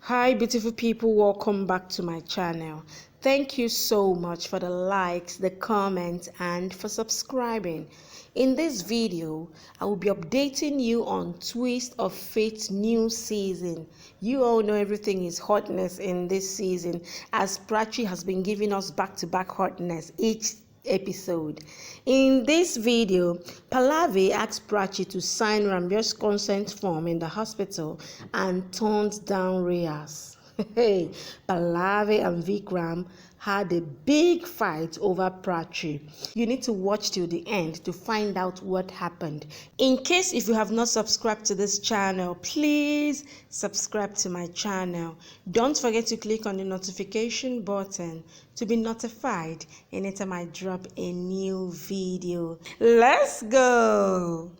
Hi beautiful people, welcome back to my channel. Thank you so much for the likes, the comments, and for subscribing. In this video, I will be updating you on Twist of Fate's new season. You all know everything is hotness in this season, as Prachi has been giving us back-to-back hotness each episode. In this video, Pallavi asked Prachi to sign Ranbir's consent form in the hospital and turned down Rhea's. Hey, Pallavi and Vikram had a big fight over Prachi. You need to watch till the end to find out what happened. In case if you have not subscribed to this channel, please subscribe to my channel. Don't forget to click on the notification button to be notified anytime I drop a new video. Let's go!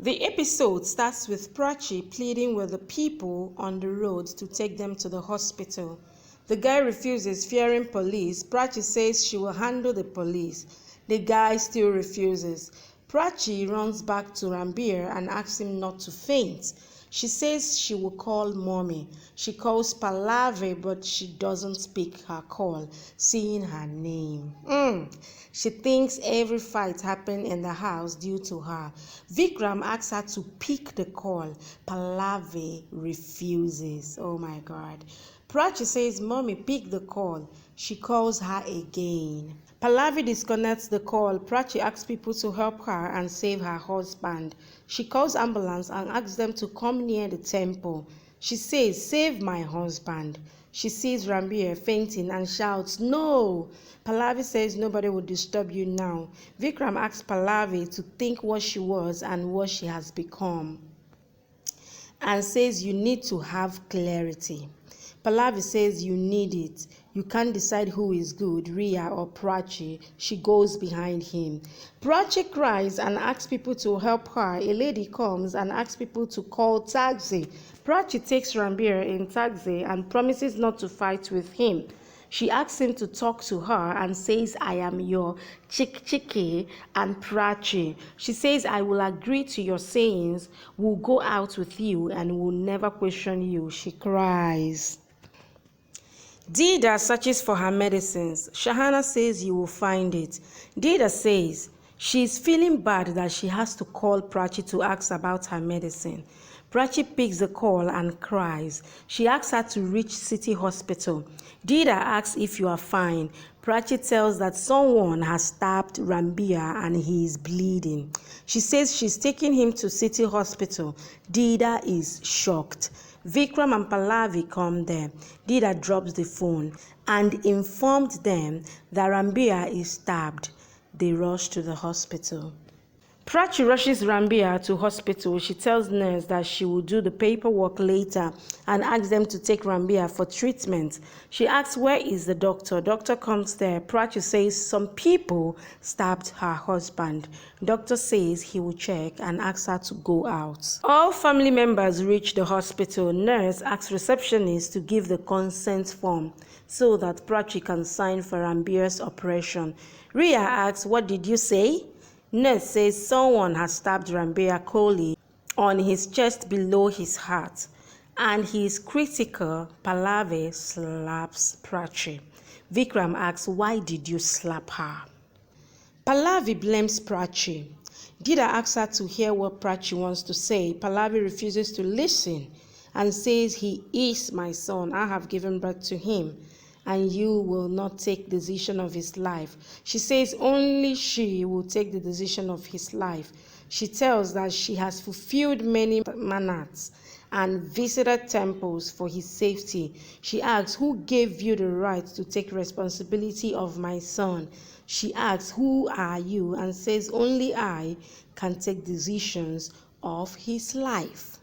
The episode starts with Prachi pleading with the people on the road to take them to the hospital. The guy refuses, fearing police. Prachi says she will handle the police. The guy still refuses. Prachi runs back to Ranbir and asks him not to faint. She says she will call mommy. She calls Pallavi, but she doesn't speak her call, seeing her name. She thinks every fight happened in the house due to her. Vikram asks her to pick the call. Pallavi refuses. Oh my God. Prachi says, mommy, pick the call. She calls her again. Pallavi disconnects the call. Prachi asks people to help her and save her husband. She calls ambulance and asks them to come near the temple. She says, save my husband. She sees Ranbir fainting and shouts, no! Pallavi says nobody will disturb you now. Vikram asks Pallavi to think what she was and what she has become, and says you need to have clarity. Pallavi says you need it. You can't decide who is good, Rhea or Prachi. She goes behind him. Prachi cries and asks people to help her. A lady comes and asks people to call taxi. Prachi takes Ranbir in taxi and promises not to fight with him. She asks him to talk to her and says, I am your chick and Prachi. She says, I will agree to your sayings, will go out with you and will never question you. She cries. Dida searches for her medicines. Shahana says you will find it. Dida says she is feeling bad that she has to call Prachi to ask about her medicine. Prachi picks the call and cries. She asks her to reach City Hospital. Dida asks if you are fine. Prachi tells that someone has stabbed Ranbir and he is bleeding. She says she's taking him to City Hospital. Dida is shocked. Vikram and Pallavi come there. Dida drops the phone and informed them that Ranbir is stabbed. They rush to the hospital. Prachi rushes Ranbir to hospital. She tells nurse that she will do the paperwork later and asks them to take Ranbir for treatment. She asks where is the doctor. Doctor comes there. Prachi says some people stabbed her husband. Doctor says he will check and asks her to go out. All family members reach the hospital. Nurse asks receptionist to give the consent form so that Prachi can sign for Ranbir's operation. Rhea asks, what did you say? Nurse says someone has stabbed Ranbir Kohli on his chest below his heart and he is critical. Pallavi slaps Prachi. Vikram asks, why did you slap her? Pallavi blames Prachi. Dida asks her to hear what Prachi wants to say. Pallavi refuses to listen and says, he is my son. I have given birth to him, and you will not take the decision of his life. She says only she will take the decision of his life. She tells that she has fulfilled many manats and visited temples for his safety. She asks, who gave you the right to take responsibility of my son? She asks, who are you? And says only I can take decisions of his life.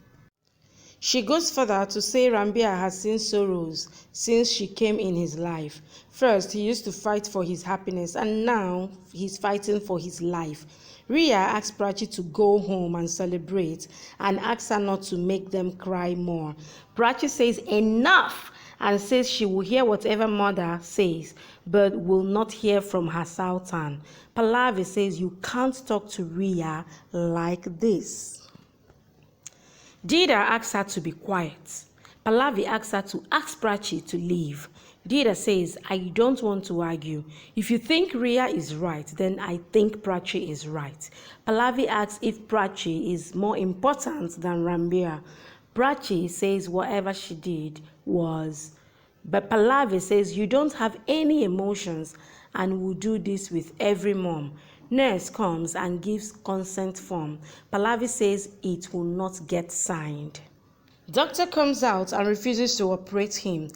She goes further to say Ranbir has seen sorrows since she came in his life. First, he used to fight for his happiness, and now he's fighting for his life. Rhea asks Prachi to go home and celebrate and asks her not to make them cry more. Prachi says enough and says she will hear whatever mother says but will not hear from her sultan. Pallavi says you can't talk to Rhea like this. Dida asks her to be quiet. Pallavi asks her to ask Prachi to leave. Rhea says, I don't want to argue. If you think Rhea is right, then I think Prachi is right. Pallavi asks if Prachi is more important than Ranbir. Prachi says whatever she did was. But Pallavi says you don't have any emotions and will do this with every mom. Nurse comes and gives consent form. Pallavi says it will not get signed. Doctor comes out and refuses to operate him.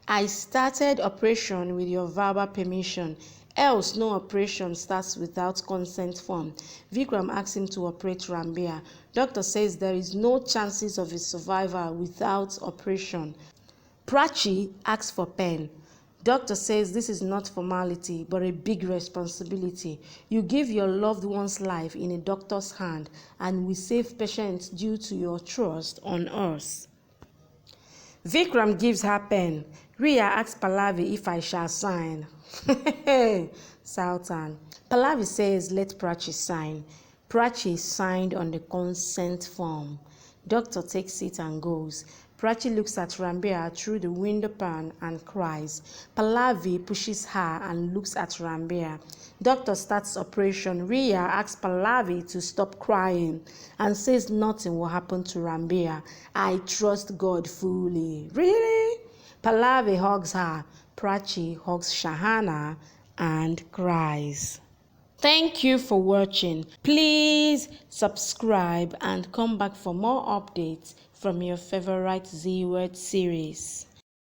I started operation with your verbal permission, else no operation starts without consent form. Vikram asks him to operate Ranbir. Doctor says there is no chances of his survival without operation. Prachi asks for pen. Doctor says this is not formality but a big responsibility. You give your loved one's life in a doctor's hand and we save patients due to your trust on us. Vikram gives her pen. Rhea asks Pallavi if I shall sign. Sultan. Pallavi says let Prachi sign. Prachi signed on the consent form. Doctor takes it and goes. Prachi looks at Ranbir through the window pane and cries. Pallavi pushes her and looks at Ranbir. Doctor starts operation. Rhea asks Pallavi to stop crying and says nothing will happen to Ranbir. I trust God fully. Really? Pallavi hugs her. Prachi hugs Shahana and cries. Thank you for watching. Please subscribe and come back for more updates from your favorite Z Word series.